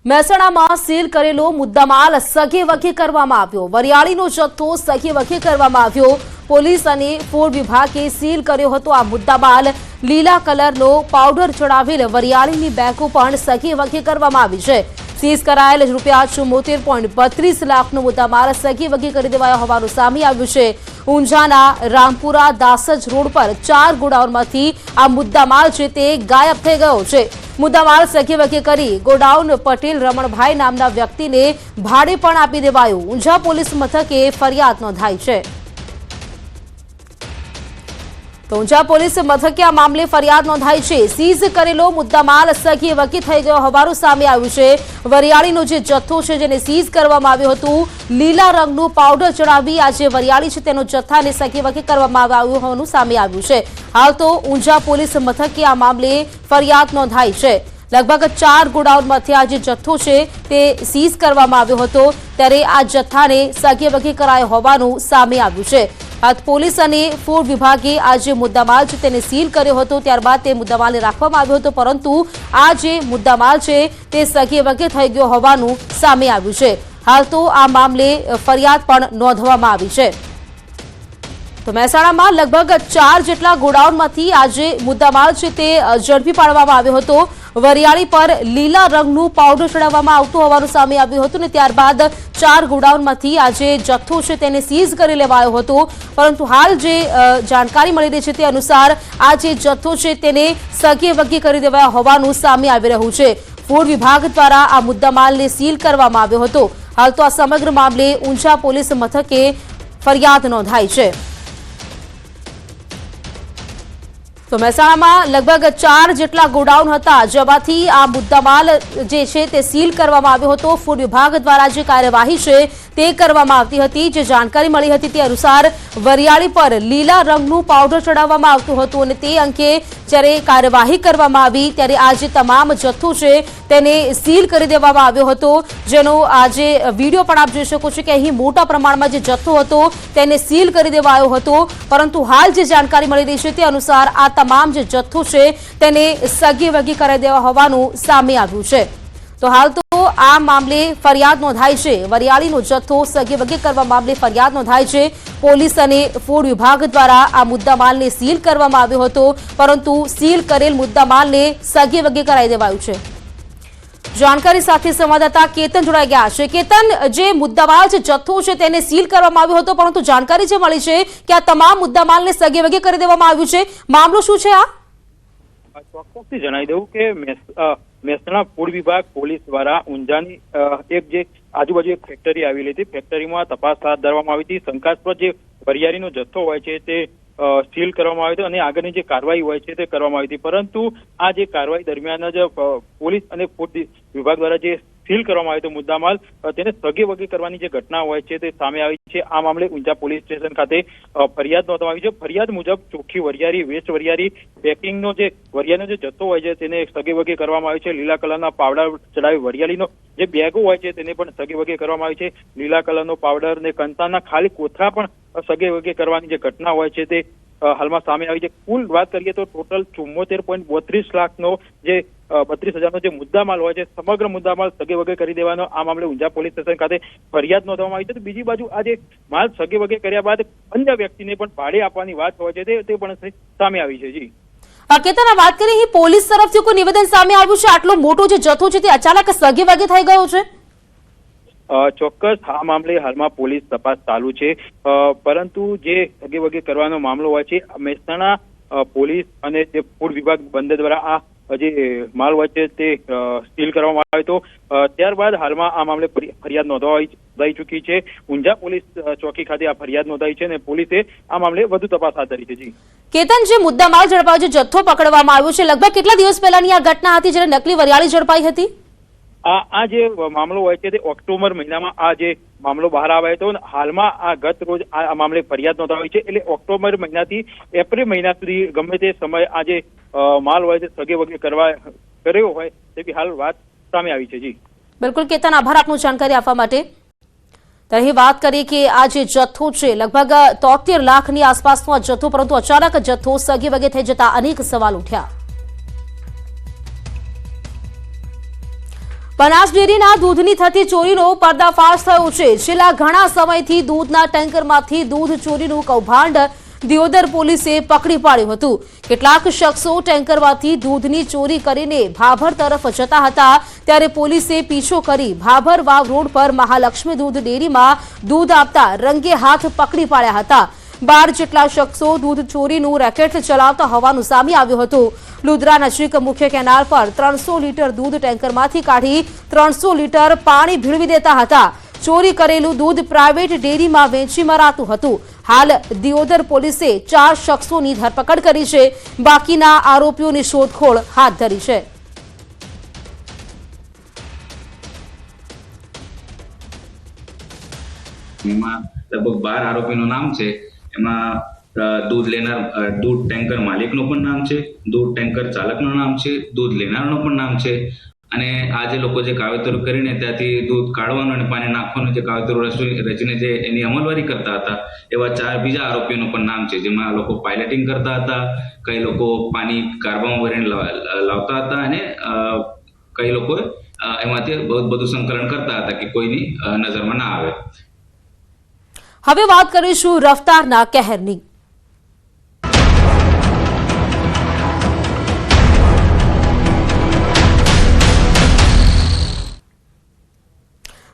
મહેસાણામાં સીલ કરેલો મુદ્દામાલ સગે વગે કરવામાં આવ્યો। વરિયાળીનો જથ્થો સગે વગે કરવામાં આવ્યો। પોલીસ અને ફૂડ વિભાગે સીલ કર્યો હતો આ મુદ્દામાલ। લીલા કલરનો પાવડર ચડાવેલ વરિયાળીની બેગો પણ સગે વગે કરવામાં આવી છે। સીઝ કરાયેલ ₹74.32 લાખનો મુદ્દામાલ સગે વગે કરી દેવાયો હોવાનું સામે આવ્યું છે। ઊંઝાના રામપુરા દાસજ રોડ પર 4 ગોડાઉનમાંથી આ મુદ્દામાલ છે તે ગાયબ થઈ ગયો છે। મુદ્દામાલ સગે વગે કરી ગોડાઉન પટેલ રમણભાઈ નામના વ્યક્તિને ભાડે પણ આપી દેવાયું। ઊંઝા પોલીસ મથકે ફરિયાદ નોંધાઈ છે। તો ઊંઝા પોલીસ મથકે આ મામલે ફરિયાદ નોંધાઈ છે। સીઝ કરેલો મુદ્દામાલ સગે વગે થઈ ગયો હોવાનું સામે આવ્યું છે। વરિયાળીનો જે જથ્થો છે જેને સીઝ કરવામાં આવ્યો હતું, લીલા રંગનું પાવડર ચડાવી આ જે વરિયાળી છે તેનો જથ્થાને સગે વગે કરવામાં આવ્યો હોવાનું સામે આવ્યું છે। હાલ તો ઊંઝા પોલીસ મથકે આ મામલે ફરિયાદ નોંધાઈ છે। લગભગ 4 ગોડાઉનમાંથી આ જે જથ્થો છે તે સીઝ કરવામાં આવ્યો હતો, ત્યારે આ જથ્થાને સગે વગે કરાયો હોવાનું સામે આવ્યું છે। પોલીસ અને ફૂડ વિભાગે આ જે મુદ્દામાલ છે તેને સીલ કર્યો હતો, ત્યારબાદ તે મુદ્દામાલને રાખવામાં આવ્યો હતો, પરંતુ આ જે મુદ્દામાલ છે તે સગે વગે થઈ ગયો હોવાનું સામે આવ્યું છે। હાલ તો આ મામલે ફરિયાદ પણ નોંધવામાં આવી છે। તો મહેસાણામાં લગભગ 4 જેટલા ગોડાઉનમાંથી આ જે મુદ્દામાલ છે તે ઝડપી પાડવામાં આવ્યો હતો। વરિયાળી પર લીલા રંગનું પાવડર ચડાવવામાં આવતું હોવાનું સામે આવ્યું હતું, ને ત્યારબાદ 4 ગોડાઉનમાંથી આ જે જથ્થો છે તેને સીઝ કરી લેવાયો હતો, પરંતુ હાલ જે જાણકારી મળી રહી છે તે અનુસાર આ જે જથ્થો છે તેને સગે વગે કરી દેવાયો હોવાનું સામે આવી રહ્યું છે। ફૂડ વિભાગ દ્વારા આ મુદ્દામાલને સીલ કરવામાં આવ્યો હતો। હાલ તો આ સમગ્ર મામલે ઊંઝા પોલીસ મથકે ફરિયાદ નોંધાઈ છે। તો મહેસાણામાં લગભગ 4 જેટલા ગોડાઉન હતા, જેમાંથી આ મુદ્દામાલ જે છે તે સીલ કરવામાં આવ્યો હતો। ફૂડ વિભાગ દ્વારા જે કાર્યવાહી છે તે કરવામાં આવતી હતી। જે જાણકારી મળી હતી તે અનુસાર વરિયાળી પર લીલા રંગનું પાવડર ચડાવવામાં આવતું હતું, અને તે અંગે જ્યારે કાર્યવાહી કરવામાં આવી ત્યારે આ જે તમામ જથ્થો છે તેને સીલ કરી દેવામાં આવ્યો હતો, જેનો આ જે વિડીયો પણ આપ જોઈ શકો છો કે અહીં મોટા પ્રમાણમાં જે જથ્થો હતો તેને સીલ કરી દેવાયો હતો, પરંતુ હાલ જે જાણકારી મળી રહી છે તે અનુસાર આ તમામ જે જથ્થો છે તેને સગે વગે કરી દેવા હોવાનું સામે આવ્યું છે। તો હાલ તો આ મામલે ફરિયાદ નોંધાઈ છે। વરિયાળીનો જથ્થો સગે વગે કરવા મામલે ફરિયાદ નોંધાઈ છે। પોલીસ અને ફૂડ વિભાગ દ્વારા આ મુદ્દામાલને સીલ કરવામાં આવ્યો હતો, પરંતુ સીલ કરેલ મુદ્દામાલને સગે વગે કરાવી દેવાયું છે। જાણકારી સાથે સંવાદદાતા કેતન જોડાઈ ગયા છે। કેતન, જે મુદ્દામાલ છે જથ્થો છે તેને સીલ કરવામાં આવ્યો હતો, પરંતુ જાણકારી જે મળી છે કે આ તમામ મુદ્દામાલને સગે વગે કરી દેવામાં આવ્યું છે, મામલો શું છે? આ ચોક્કસથી જણાવી દઉં કે મહેસાણા ફૂડ વિભાગ પોલીસ દ્વારા ઊંઝાની એક જે આજુબાજુ એક ફેક્ટરી આવેલી હતી, ફેક્ટરીમાં તપાસ હાથ ધરવામાં આવી હતી। શંકાસ્પદ જે વરિયાળીનો જથ્થો હોય છે તે સીલ કરવામાં આવ્યો હતો અને આગળની જે કાર્યવાહી હોય છે તે કરવામાં આવી હતી, પરંતુ આ જે કાર્યવાહી દરમિયાન જ પોલીસ અને ફૂડ વિભાગ દ્વારા જે સીલ કરવામાં આવ્યો હતો મુદ્દામાલ તેને સગે વગે કરવાની જે ઘટના હોય છે તે સામે આવી છે। આ મામલે ઊંઝા પોલીસ સ્ટેશન ખાતે ફરિયાદ નોંધવામાં આવી છે। ફરિયાદ મુજબ ચોખ્ખી વરિયાળી, વેસ્ટ વરિયાળી, પેકિંગનો જે વરિયાળીનો જે જથ્થો હોય છે તેને સગે વગે કરવામાં આવ્યો છે। લીલા કલરના પાવડર ચડાવી વરિયાળીનો જે બેગો હોય છે તેને પણ સગે વગે કરવામાં આવી છે। લીલા કલરનો પાવડર ને કંતાના ખાલી કોથળા પણ સગે વગે કરવાની જે ઘટના હોય છે તે હાલમાં સામે આવી છે। કુલ વાત કરીએ તો ટોટલ 74.32 લાખનો જે 32,000નો જે મુદ્દામાલ હોય છે, સમગ્ર મુદ્દામાલ સગે વગે કરી દેવાનો આ મામલે ઊંઝા પોલીસ સ્ટેશન ખાતે ફરિયાદ નોંધવામાં આવી છે। તો બીજી બાજુ આ જે માલ સગે વગે કર્યા બાદ અન્ય વ્યક્તિને પણ ભાડે આપવાની વાત હોય છે તે પણ સામે આવી છે। જી કેતન, વાત કરીએ પોલીસ તરફથી કોઈ નિવેદન સામે આવ્યું છે? આટલો મોટો જે જથ્થો છે તે અચાનક સગે વગે થઈ ગયો છે? ચોક્કસ આ મામલે હાલમાં પોલીસ તપાસ ચાલુ છે, પરંતુ જે સગે વગે કરવાનો મામલો હોય છે મહેસાણા પોલીસ અને જે ફૂડ વિભાગ બંને દ્વારા આ જે માલ હોય છે તે સીલ કરવામાં આવ્યો હતો। ત્યારબાદ હાલમાં આ મામલે ફરિયાદ નોંધાઈ ચૂકી છે। ઊંઝા પોલીસ ચોકી ખાતે આ ફરિયાદ નોંધાઈ છે અને પોલીસે આ મામલે વધુ તપાસ હાથ ધરી છે। જી કેતન, જે મુદ્દામાલ ઝડપાયો છે, જથ્થો પકડવામાં આવ્યો છે, લગભગ કેટલા દિવસ પહેલાની આ ઘટના હતી જ્યારે નકલી વરિયાળી ઝડપાઈ હતી? આ જે મામલો હોય છે તે ઓક્ટોબર મહિનામાં આ જે મામલો બહાર આવ્યો હતો। હાલમાં આ ગત રોજ આ મામલે ફરિયાદ નોંધાવી છે, એટલે ઓક્ટોબર મહિનાથી એપ્રિલ મહિના સુધી ગમે તે સમય આ જે માલ હોય છે સગે વગે કર્યો હોય તેવી હાલ વાત સામે આવી છે। જી બિલકુલ કેતન, આભાર આપનું જાણકારી આપવા માટે। અહીં વાત કરીએ કે આ જે જથ્થો છે લગભગ 73 લાખની આસપાસનો આ જથ્થો, પરંતુ અચાનક જથ્થો સગે વગે થઈ જતા અનેક સવાલ ઉઠ્યા। બનાસ ડેરીના દૂધની થતી ચોરીનો પર્દાફાશ થયો છે। છેલ્લા ઘણા સમયથી દૂધના ટેન્કરમાંથી દૂધ ચોરીનું કૌભાંડ દિયોદર પોલીસે પકડી પાડ્યું હતું। કેટલાક શખ્સો ટેન્કરમાંથી દૂધની ચોરી કરીને ભાભર તરફ જતા હતા, ત્યારે પોલીસે પીછો કરી ભાભર વાવ રોડ પર મહાલક્ષ્મી દૂધ ડેરીમાં દૂધ આપતા રંગે હાથ પકડી પાડ્યા હતા। 12 જેટલા શખ્સો દૂધ ચોરીનું રેકેટ ચલાવતા હોવાનું સામે આવ્યું હતું। લુદ્રા નજીક મુખ્ય કેનાલ પર 300 લીટર દૂધ ટેન્કરમાંથી કાઢી 300 લીટર પાણી ભીળવી દેતા હતા। ચોરી કરેલું દૂધ પ્રાઇવેટ ડેરીમાં વેચી મરાતું હતું। હાલ દિયોદર પોલીસે 4 શખ્સોની ધરપકડ કરી છે। બાકીના આરોપીઓની શોધખોળ હાથ ધરી છે। એમાં લગભગ 12 આરોપીનું નામ છે। એમાં દૂધ લેનાર દૂધ ટેન્કર માલિકનું પણ નામ છે, દૂધ ટેન્કર ચાલકનું નામ છે, દૂધ લેનારનું પણ નામ છે, અને આ જે લોકો જે કાવતરું કરીને ત્યાંથી દૂધ કાઢવાનું અને પાણી નાખવાનું જે કાવતરું રચીને જે એની અમલવારી કરતા હતા, એવા 4 બીજા આરોપીઓનું પણ નામ છે, જેમાં આ લોકો પાયલટિંગ કરતા હતા, કઈ લોકો પાણી કારવામાં ભરીને લાવતા હતા, અને કઈ લોકો એમાંથી બહુ બધું સંકલન કરતા હતા કે કોઈની નજરમાં ના આવે। હવે વાત કરીશું રફતારના કહેરની।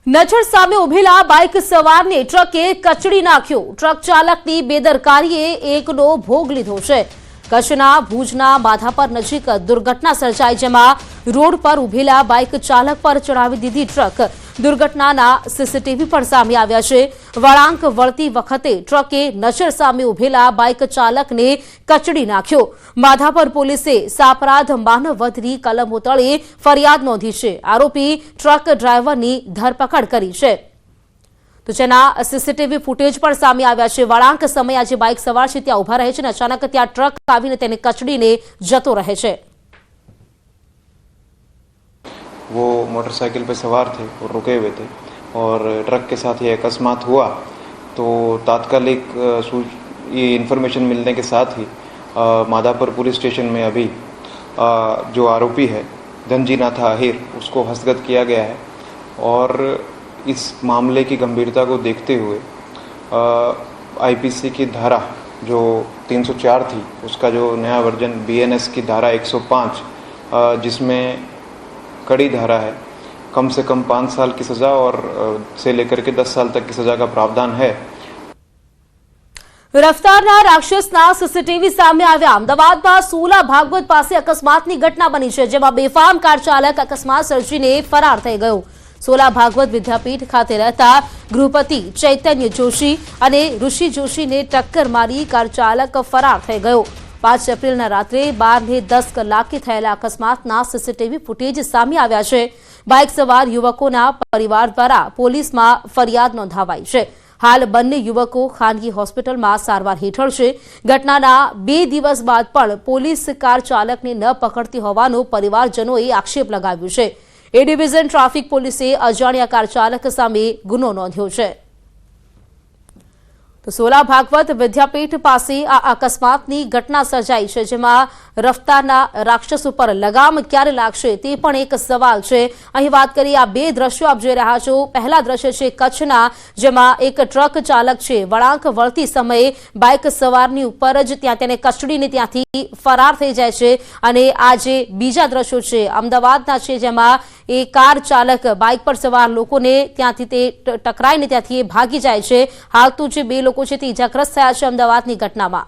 નજર સામે ઉભેલા બાઇક સવારને ટ્રકે કચડી નાખ્યો। ટ્રક ચાલકની બેદરકારીએ એકનો ભોગ લીધો છે। કચ્છના ભુજના માધાપર નજીક દુર્ઘટના સર્જાઈ, જેમાં રોડ પર ઉભેલા બાઇક ચાલક પર ચડાવી દીધી ટ્રક। દુર્ઘટનાના સીસીટીવી પણ સામે આવ્યા છે। વળાંક વળતી વખતે ટ્રકે નજર સામે ઉભેલા બાઇક ચાલકને કચડી નાખ્યો। માધાપર પોલીસે સાપરાધ માનવ વધની કલમો તળે ફરિયાદ નોંધી છે। આરોપી ટ્રક ડ્રાઈવરની ધરપકડ કરી છે। તો જેના સીસીટીવી ફૂટેજ પણ સામે આવ્યા છે। વળાંક સમયે આજે બાઇક સવાર છે ત્યાં ઉભા રહે છે અને અચાનક ત્યાં ટ્રક આવીને તેને કચડીને જતો રહે છે। वो मोटरसाइकिल पे सवार थे और रुके हुए थे और ट्रक के साथ ये अकस्मात हुआ, तो तात्कालिक ये इन्फॉर्मेशन मिलने के साथ ही माधापुर पुलिस स्टेशन में अभी जो आरोपी है धनजीनाथ आहिर, उसको हस्तगत किया गया है। और इस मामले की गंभीरता को देखते हुए आईपीसी की धारा जो 304 थी, उसका जो नया वर्जन बीएनएस की धारा 105, जिसमें कड़ी धारा है, कम से कम 5 साल की सजा और से लेकर के 10 साल तक की सजा का प्रावधान है। રફતારના રાક્ષસના સીસીટીવી સામે આવ્યા। અમદાવાદમાં સોલા ભાગવત પાસે અકસ્માતની ઘટના બની છે, જેમાં બેફામ કાર ચાલક અકસ્માત સર્જીને ફરાર થઈ ગયો। સોલા ભાગવત વિદ્યાપીઠ ખાતે રહેતા ગૃહપતિ ચૈતન્ય જોશી અને ઋષિ જોશીને ટક્કર મારી કાર ચાલક ફરાર થઈ ગયો। 5 એપ્રિલના રાત્રે 12:10 કલાકે થયેલા અકસ્માતના સીસીટીવી ફૂટેજ સામે આવ્યા છે। બાઇક સવાર યુવકોના પરિવાર દ્વારા પોલીસમાં ફરિયાદ નોંધાવાઈ છે। હાલ બંને યુવકો ખાનગી હોસ્પિટલમાં સારવાર હેઠળ છે। ઘટનાના 2 દિવસ બાદ પણ પોલીસ કાર ચાલકને ન પકડતી હોવાનો પરિવારજનોએ આક્ષેપ લગાવ્યો છે। એ ડિવિઝન ટ્રાફિક પોલીસે અજાણ્યા કાર ચાલક સામે ગુનો નોંધ્યો છે। તો સોલા ભાગવત વિદ્યાપીઠ પાસે આ અકસ્માતની ઘટના સર્જાઈ છે, જેમાં રફતારના રાક્ષસ ઉપર લગામ ક્યારે લાગશે તે પણ એક સવાલ છે। અહીં વાત કરીએ આ 2 દ્રશ્યો આપ જોઈ રહ્યા છો। પહેલા દ્રશ્ય છે કચ્છના, જેમાં એક ટ્રક ચાલક છે વળાંક વળતી સમયે બાઇક સવારની ઉપર જ ત્યાં તેને કચડીને ત્યાંથી ફરાર થઈ જાય છે। અને આ જે બીજા દ્રશ્યો છે અમદાવાદના છે, જેમાં એ કાર ચાલક બાઇક પર સવાર લોકોને ત્યાંથી તે ટકરાઈને ત્યાંથી ભાગી જાય છે। હાલ તો જે 2 લોકો છે તે ઇજાગ્રસ્ત થયા છે અમદાવાદની ઘટનામાં।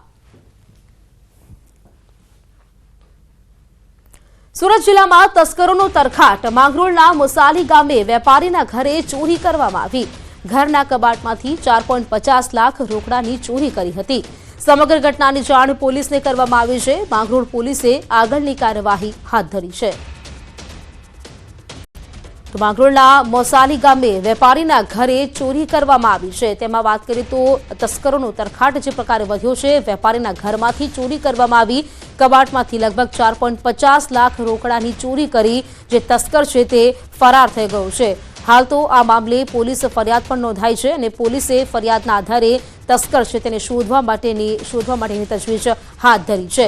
સુરત જિલ્લામાં તસ્કરોનો તરખાટ। માંગરોળના મોસાલી ગામે વેપારીના ઘરે ચોરી કરવામાં આવી। ઘરના કબાટમાંથી 4.50 લાખ રોકડાની ચોરી કરી હતી। સમગ્ર ઘટનાની જાણ પોલીસને કરવામાં આવી છે। માંગરોળ પોલીસે આગળની કાર્યવાહી હાથ ધરી છે। તો માંગરોળના મોસાલી ગામે વેપારીના ઘરે ચોરી કરવામાં આવી છે। તેમાં વાત કરીએ તો તસ્કરોનો તરખાટ જે પ્રકારે વધ્યો છે। વેપારીના ઘરમાંથી ચોરી કરવામાં આવી। કબાટમાંથી લગભગ 4.50 લાખ રોકડાની ચોરી કરી જે તસ્કર છે તે ફરાર થઈ ગયો છે। હાલ તો આ મામલે પોલીસ ફરિયાદ પણ નોંધાઈ છે અને પોલીસે ફરિયાદના આધારે તસ્કર છે તેને શોધવા માટેની તજવીજ હાથ ધરી છે।